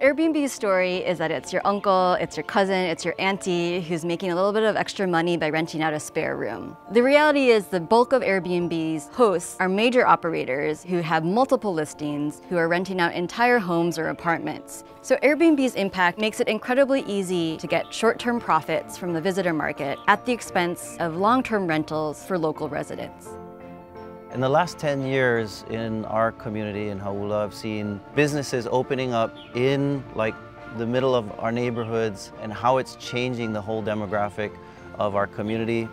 Airbnb's story is that it's your uncle, it's your cousin, it's your auntie who's making a little bit of extra money by renting out a spare room. The reality is the bulk of Airbnb's hosts are major operators who have multiple listings, who are renting out entire homes or apartments. So Airbnb's impact makes it incredibly easy to get short-term profits from the visitor market at the expense of long-term rentals for local residents. In the last 10 years in our community in Hauula, I've seen businesses opening up in the middle of our neighborhoods and how it's changing the whole demographic of our community.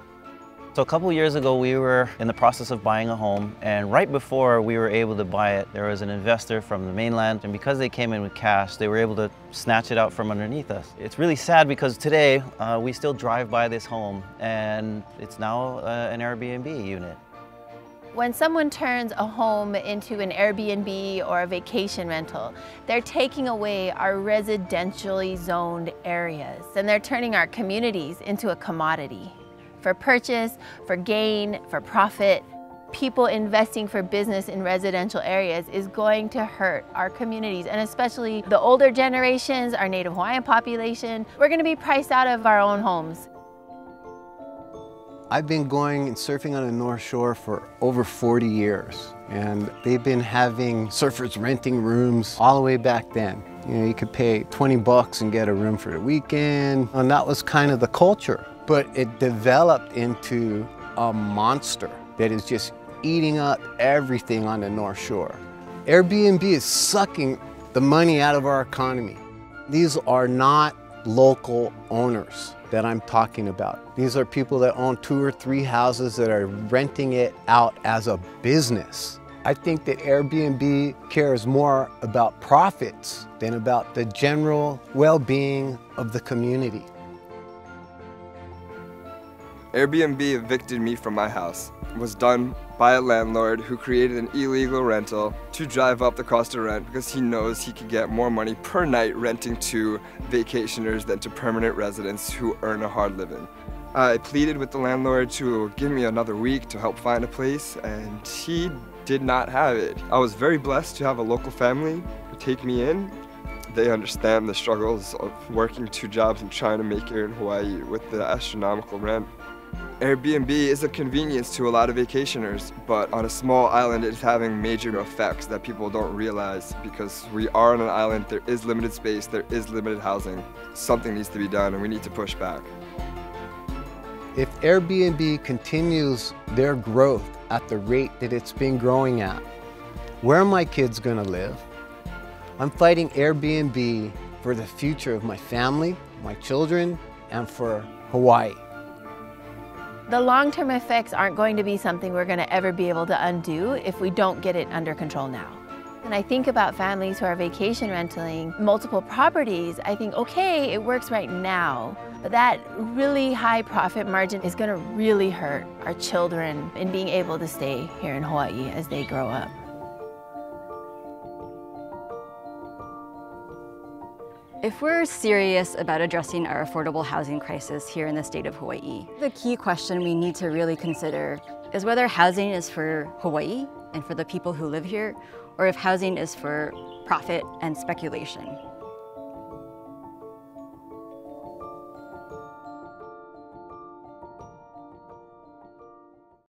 So a couple years ago, we were in the process of buying a home, and right before we were able to buy it, there was an investor from the mainland, and because they came in with cash, they were able to snatch it out from underneath us. It's really sad because today, we still drive by this home, and it's now an Airbnb unit. When someone turns a home into an Airbnb or a vacation rental, they're taking away our residentially zoned areas, and they're turning our communities into a commodity. For purchase, for gain, for profit, people investing for business in residential areas is going to hurt our communities, and especially the older generations, our Native Hawaiian population. We're going to be priced out of our own homes. I've been going and surfing on the North Shore for over 40 years, and they've been having surfers renting rooms all the way back then. You know, you could pay 20 bucks and get a room for the weekend, and that was kind of the culture. But it developed into a monster that is just eating up everything on the North Shore. Airbnb is sucking the money out of our economy. These are not local owners that I'm talking about. These are people that own 2 or 3 houses that are renting it out as a business. I think that Airbnb cares more about profits than about the general well-being of the community. Airbnb evicted me from my house. It was done by a landlord who created an illegal rental to drive up the cost of rent because he knows he could get more money per night renting to vacationers than to permanent residents who earn a hard living. I pleaded with the landlord to give me another week to help find a place, and he did not have it. I was very blessed to have a local family take me in. They understand the struggles of working 2 jobs and trying to make it in Hawaii with the astronomical rent. Airbnb is a convenience to a lot of vacationers, but on a small island it's having major effects that people don't realize because we are on an island, there is limited space, there is limited housing. Something needs to be done and we need to push back. If Airbnb continues their growth at the rate that it's been growing at, where are my kids going to live? I'm fighting Airbnb for the future of my family, my children, and for Hawaii. The long-term effects aren't going to be something we're going to ever be able to undo if we don't get it under control now. And I think about families who are vacation renting multiple properties, I think, okay, it works right now, but that really high profit margin is going to really hurt our children in being able to stay here in Hawaii as they grow up. If we're serious about addressing our affordable housing crisis here in the state of Hawaii, the key question we need to really consider is whether housing is for Hawaii and for the people who live here, or if housing is for profit and speculation.